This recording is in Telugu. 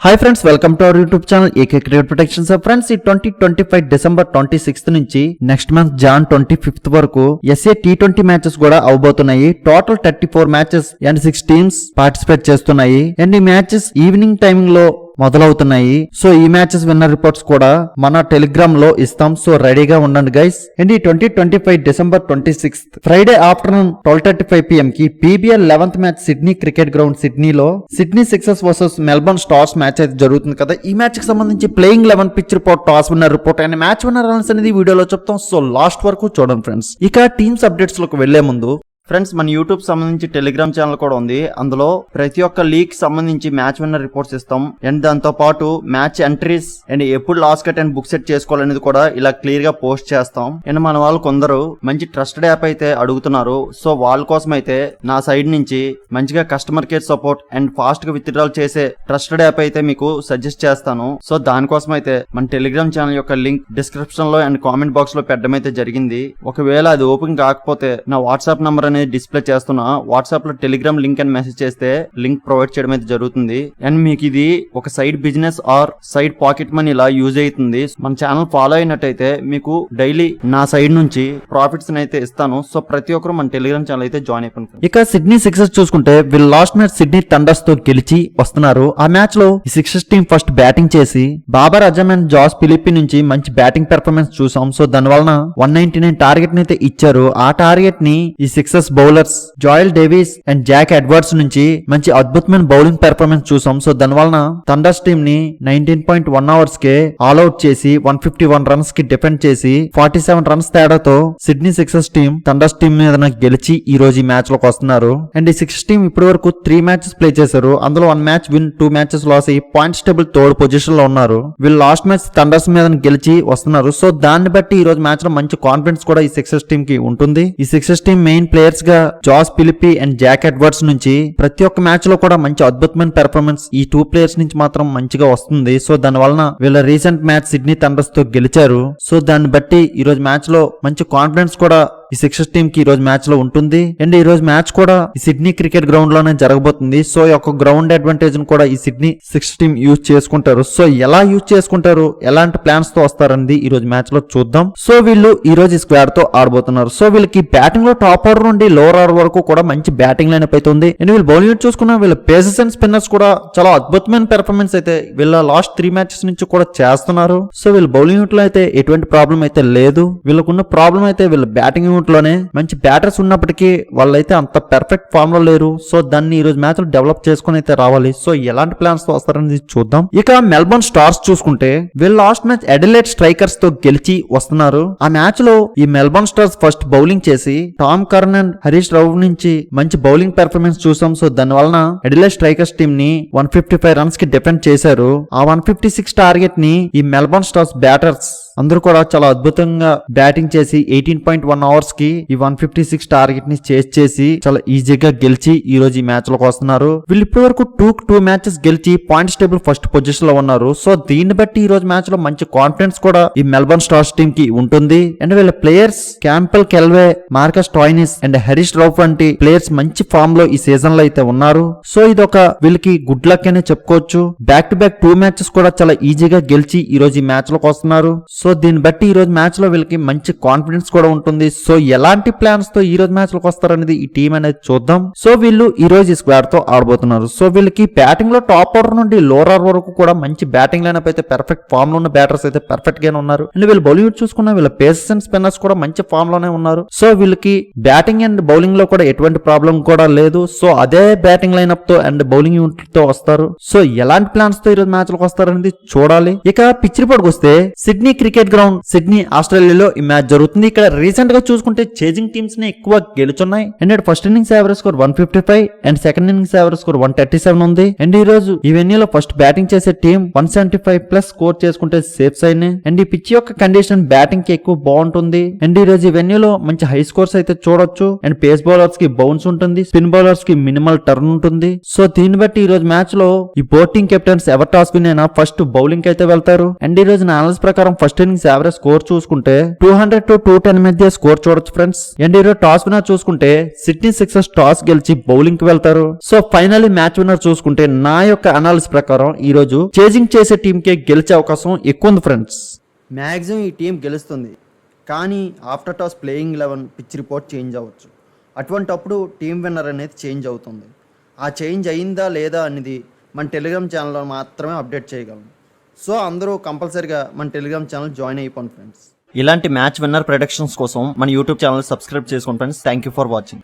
Hi friends, welcome to our YouTube channel AK cricket protection. Friends, ఈ 2025 డిసెంబర్ 26 నుంచి నెక్స్ట్ మంత్ జాన్ 25 వరకు ఎస్ఏ T20 మ్యాచెస్ కూడా అవబోతున్నాయి. Total 34 matches and 6 teams participate చేస్తున్నాయి. అండ్ ఈ మ్యాచెస్ ఈవినింగ్ టైమింగ్ లో మొదలవుతున్నాయి. సో ఈ మ్యాచెస్ విన్నర్ రిపోర్ట్స్ కూడా మన టెలిగ్రామ్ లో ఇస్తాం. సో రెడీగా ఉండండి గైస్. అండ్ ఈ 2025 డిసెంబర్ 26 ఫ్రైడే ఆఫ్టర్నూన్ 12:35 PM కి PBL 11th match Sydney cricket ground సిడ్నీలో Sydney Sixers versus Melbourne Stars match అయితే జరుగుతుంది కదా. ఈ మ్యాచ్ కి సంబంధించి playing 11 pitch report, toss winner report and match winner runs అనేది వీడియోలో చెప్తాం. సో లాస్ట్ వరకు చూడండి ఫ్రెండ్స్. ఇక టీమ్స్ అప్డేట్స్ లోకి వెళ్లే ముందు ఫ్రెండ్స్, మన యూట్యూబ్ సంబంధించి టెలిగ్రామ్ ఛానల్ కూడా ఉంది. అందులో ప్రతి ఒక్క లీగ్ సంబంధించి మ్యాచ్ విన్నర్ రిపోర్ట్స్ ఇస్తాం. అండ్ దాంతో పాటు మ్యాచ్ ఎంట్రీస్ అండ్ ఎప్పుడు loss cut and book set చేసుకోవాలనేది కూడా ఇలా క్లియర్ గా పోస్ట్ చేస్తాం. అండ్ మన వాళ్ళు కొందరు మంచి ట్రస్టెడ్ యాప్ అయితే అడుగుతున్నారు. సో వాళ్ళ కోసం అయితే నా సైడ్ నుంచి మంచిగా customer care support and fast గా విత్డ్రాల్ చేసే ట్రస్టెడ్ యాప్ అయితే మీకు సజెస్ట్ చేస్తాను. సో దానికోసం అయితే మన టెలిగ్రామ్ ఛానల్ యొక్క లింక్ డిస్క్రిప్షన్ లో అండ్ కామెంట్ బాక్స్ లో పెట్టడం అయితే జరిగింది. ఒకవేళ అది ఓపెన్ కాకపోతే నా వాట్సాప్ నంబర్ డిస్ప్లే చేస్తున్నా, వాట్సాప్ లో టెలిగ్రామ్ లింక్ అని మెసేజ్ చేస్తే లింక్ ప్రొవైడ్ చేయడం అయితే జరుగుతుంది. అండ్ మీకు ఇది ఒక side business are side pocket money ఇలా యూజ్ అవుతుంది. మన ఛానల్ ఫాలో అయినట్టయితే మీకు డైలీ నా సైడ్ నుంచి ప్రాఫిట్స్ అయితే ఇస్తాను. సో ప్రతి ఒక్కరు మన టెలిగ్రామ్ ఛానల్ అయితే జాయిన్ అయిపోయింది. ఇక సిడ్నీ సిక్సర్స్ చూసుకుంటే వీళ్ళు లాస్ట్ మ్యాచ్ సిడ్నీ థండర్స్ తో గెలిచి వస్తున్నారు. ఆ మ్యాచ్ లో ఈ సిక్సర్స్ టీం ఫస్ట్ బ్యాటింగ్ చేసి బాబర్ అజమ్ అండ్ జాస్ ఫిలిప్పి నుంచి మంచి బ్యాటింగ్ పెర్ఫార్మెన్స్ చూసాం. సో దాని వలన 199 టార్గెట్ ని అయితే ఇచ్చారు. ఆ టార్గెట్ ని ఈ sixers bowlers జాయల్ Davis and Jack Edwards నుంచి మంచి అద్భుతమైన బౌలింగ్ పెర్ఫార్మెన్స్ చూసాం. సో దాని వలన థండర్స్ టీమ్ ని 19.1 అవర్స్ కే ఆల్అౌట్ చేసి 151 రన్స్ కి డిఫెండ్ చేసి 47 రన్స్ తేడాతో Sydney sixers team Thunders team మీద గెలిచి ఈ రోజు ఈ మ్యాచ్ లోకి వస్తున్నారు. అండ్ ఈ సిక్స్ టీం ఇప్పటి వరకు 3 మ్యాచెస్ ప్లే చేశారు. అందులో 1 మ్యాచ్ విన్, 2 మ్యాచెస్ లాస్ అయ్యి పాయింట్స్ టేబుల్ థర్డ్ పొజిషన్ లో ఉన్నారు. వీళ్ళు లాస్ట్ మ్యాచ్ థండర్స్ మీద గెలిచి వస్తున్నారు. సో దాన్ని బట్టి ఈ రోజు మ్యాచ్ లో మంచి కాన్ఫిడెన్స్ కూడా ఈ సిక్సర్స్ టీం కి ఉంటుంది. ఈ సిక్సర్స్ టీం మెయిన్ ప్లేయర్స్ గా Josh Philippe and Jack Edwards నుంచి ప్రతి ఒక్క మ్యాచ్ లో కూడా మంచి అద్భుతమైన పెర్ఫార్మెన్స్ ఈ 2 ప్లేయర్స్ నుంచి మాత్రం మంచిగా వస్తుంది. సో దాని వలన వీళ్ళ రీసెంట్ మ్యాచ్ సిడ్నీ థండర్స్ తో గెలిచారు. సో దాన్ని బట్టి ఈ రోజు మ్యాచ్ లో మంచి కాన్ఫిడెన్స్ కూడా ఈ సిక్సర్స్ టీం కి ఈ రోజు మ్యాచ్ లో ఉంటుంది. అండ్ ఈ రోజు మ్యాచ్ కూడా ఈ సిడ్నీ క్రికెట్ గ్రౌండ్ లోనే జరగబోతుంది. సో ఈ యొక్క గ్రౌండ్ అడ్వాంటేజ్ కూడా ఈ సిడ్నీ సిక్స్ టీం యూజ్ చేసుకుంటారు. సో ఎలా యూజ్ చేసుకుంటారు, ఎలాంటి ప్లాన్స్ తో వస్తారనేది ఈ రోజు మ్యాచ్ లో చూద్దాం. సో వీళ్ళు ఈ రోజు ఈ స్క్వాడ్ తో ఆడబోతున్నారు. సో వీళ్ళకి బ్యాటింగ్ లో టాప్ ఆర్డర్ నుండి లోవర్ ఆర్డర్ వరకు కూడా మంచి బ్యాటింగ్ లైన్ అప్ అయితే ఉంది. అండ్ వీళ్ళు బౌలింగ్ చూసుకున్న వీళ్ళ పేసర్స్ అండ్ స్పిన్నర్స్ కూడా చాలా అద్భుతమైన పెర్ఫార్మెన్స్ అయితే వీళ్ళ లాస్ట్ 3 మ్యాచెస్ నుంచి కూడా చేస్తున్నారు. సో వీళ్ళ బౌలింగ్ యూనిట్ లో అయితే ఎటువంటి ప్రాబ్లం అయితే లేదు. వీళ్ళకున్న ప్రాబ్లం అయితే వీళ్ళ బ్యాటింగ్ యూనిట్ లోనే మంచి బ్యాటర్స్ ఉన్నప్పటికీ వాళ్ళైతే అంత పర్ఫెక్ట్ ఫామ్ లో లేరు. సో దాన్ని ఈ రోజు మ్యాచ్ లో డెవలప్ చేసుకుని అయితే రావాలి. సో ఎలాంటి ప్లాన్స్ తో వస్తారనేది చూద్దాం. ఇక మెల్బోర్న్ స్టార్స్ చూసుకుంటే వీళ్ళు లాస్ట్ మ్యాచ్ అడిలైడ్ స్ట్రైకర్స్ తో గెలిచి వస్తున్నారు. ఆ మ్యాచ్ లో ఈ మెల్బోర్న్ స్టార్స్ ఫస్ట్ బౌలింగ్ చేసి టామ్ కర్న్ అండ్ హరీష్ రావు నుంచి మంచి బౌలింగ్ పెర్ఫార్మెన్స్ చూసాం. సో దాని వలన అడిలైడ్ స్ట్రైకర్స్ టీమ్ ని 155 రన్స్ కి డిఫెండ్ చేశారు. ఆ 156 టార్గెట్ ని ఈ మెల్బోర్న్ స్టార్స్ బ్యాటర్స్ అందరూ కూడా చాలా అద్భుతంగా బ్యాటింగ్ చేసి 18.1 అవర్స్ కి ఈ 156 టార్గెట్ ని చేస్ చేసి చాలా ఈజీగా గెలిచి ఈ రోజు ఈ మ్యాచ్ లోకి వస్తున్నారు. వీళ్ళు ఇప్పటి వరకు 2 మ్యాచెస్ గెలిచి పాయింట్స్ టేబుల్ ఫస్ట్ పొజిషన్ లో ఉన్నారు. సో దీన్ని బట్టి ఈ రోజు మ్యాచ్ లో మంచి కాన్ఫిడెన్స్ కూడా ఈ మెల్బోర్న్ స్టార్స్ టీమ్ కి ఉంటుంది. అండ్ వీళ్ళ players Campbell Kellaway, Marcus Stoinis and Haris Rauf వంటి ప్లేయర్స్ మంచి ఫామ్ లో ఈ సీజన్ లో అయితే ఉన్నారు. సో ఇదొక వీళ్ళకి గుడ్ లక్ అనే చెప్పుకోవచ్చు. బ్యాక్ టు బ్యాక్ 2 మ్యాచెస్ కూడా చాలా ఈజీగా గెలిచి ఈ రోజు ఈ మ్యాచ్ లోకి వస్తున్నారు. సో దీన్ని బట్టి ఈ రోజు మ్యాచ్ లో వీళ్ళకి మంచి కాన్ఫిడెన్స్ కూడా ఉంటుంది. సో ఎలాంటి ప్లాన్స్ తో ఈ రోజు మ్యాచ్ లోకి వస్తారనేది ఈ టీం అనేది చూద్దాం. సో వీళ్ళు ఈ రోజు ఈ స్క్వాడ్ తో ఆడబోతున్నారు. సో వీళ్ళకి బ్యాటింగ్ లో టాప్ ఆర్డర్ నుండి లోవర్ ఆర్డర్ వరకు కూడా మంచి బ్యాటింగ్ లైనప్ అయితే పర్ఫెక్ట్ ఫామ్ లో ఉన్న బ్యాటర్స్ అయితే పర్ఫెక్ట్ గానే ఉన్నారు. అండ్ వీళ్ళు బౌలింగ్ చూసుకున్న వీళ్ళ పేసర్స్ అండ్ స్పిన్నర్స్ కూడా మంచి ఫామ్ లోనే ఉన్నారు. సో వీళ్ళకి బ్యాటింగ్ అండ్ బౌలింగ్ లో కూడా ఎటువంటి ప్రాబ్లం కూడా లేదు. సో అదే బ్యాటింగ్ లైనప్ తో అండ్ బౌలింగ్ యూనిట్ తో వస్తారు. సో ఎలాంటి ప్లాన్స్ తో ఈ రోజు మ్యాచ్ లోకి వస్తారనేది చూడాలి. ఇక పిచ్ రిపోర్ట్ వస్తే సిడ్నీ క్రికెట్ గ్రౌండ్ సిడ్నీ ఆస్ట్రేలియాలో ఈ మ్యాచ్ జరుగుతుంది. ఇక్కడ రీసెంట్ గా చూసుకుంటే చేజింగ్ టీమ్స్ ని ఎక్కువ గెలుచున్నాయి. And first innings average score 155 and second innings average score 137 ఉంది. అండ్ ఈ రోజు ఈ వెన్యూలో ఫస్ట్ బ్యాటింగ్ చేసే టీం 175 ప్లస్ స్కోర్ చేసుకుంటే సేఫ్ సైడ్. అండ్ ఈ పిచ్ యొక్క కండిషన్ బ్యాటింగ్ కి ఎక్కువ బాగుంటుంది. అండ్ ఈ రోజు ఈ వెన్యూలో మంచి హై స్కోర్స్ అయితే చూడొచ్చు. అండ్ పేస్ బౌలర్స్ కి బౌన్స్ ఉంటుంది, స్పిన్ బౌలర్స్ కి మినిమల్ టర్న్ ఉంటుంది. సో దీన్ని బట్టి ఈ రోజు మ్యాచ్ లో ఈ boating captains ever toss win అయినా ఫస్ట్ బౌలింగ్ అయితే వెళ్తారు. అండ్ ఈ రోజు నా అనాలిసిస్ ప్రకారం ఫస్ట్ ఇన్నింగ్స్ యావరేజ్ స్కోర్ చూసుకుంటే 200 to 210 మధ్య స్కోర్ చూడొచ్చు ఫ్రెండ్స్. అండ్ ఈరోజు టాస్ విన్నర్ చూసుకుంటే సిడ్నీ సిక్సర్స్ టాస్ గెలిచి బౌలింగ్ కి వెళ్తారు. సో ఫైనల్లీ మ్యాచ్ విన్నర్ చూసుకుంటే నా యొక్క అనాలిసిస్ ప్రకారం ఈ రోజు చేజింగ్ చేసే టీమ్ కే గెలిచే అవకాశం ఎక్కువ ఉంది ఫ్రెండ్స్. మ్యాక్సిమం ఈ టీం గెలుస్తుంది, కానీ after toss playing 11 pitch report change అవ్వచ్చు. అటువంటప్పుడు టీం విన్నర్ అనేది చేంజ్ అవుతుంది. ఆ చేంజ్ అయిందా లేదా అనేది మన టెలిగ్రామ్ ఛానల్లో మాత్రమే అప్డేట్ చేయగలం. సో అందరూ కంపల్సరీగా మన టెలిగ్రామ్ ఛానల్ జాయిన్ అయిపోండి ఫ్రెండ్స్. ఇలాంటి మ్యాచ్ విన్నర్ ప్రొడిక్షన్స్ కోసం మన యూట్యూబ్ ఛానల్ సబ్స్క్రైబ్ చేసుకోండి friends. Thank you for watching.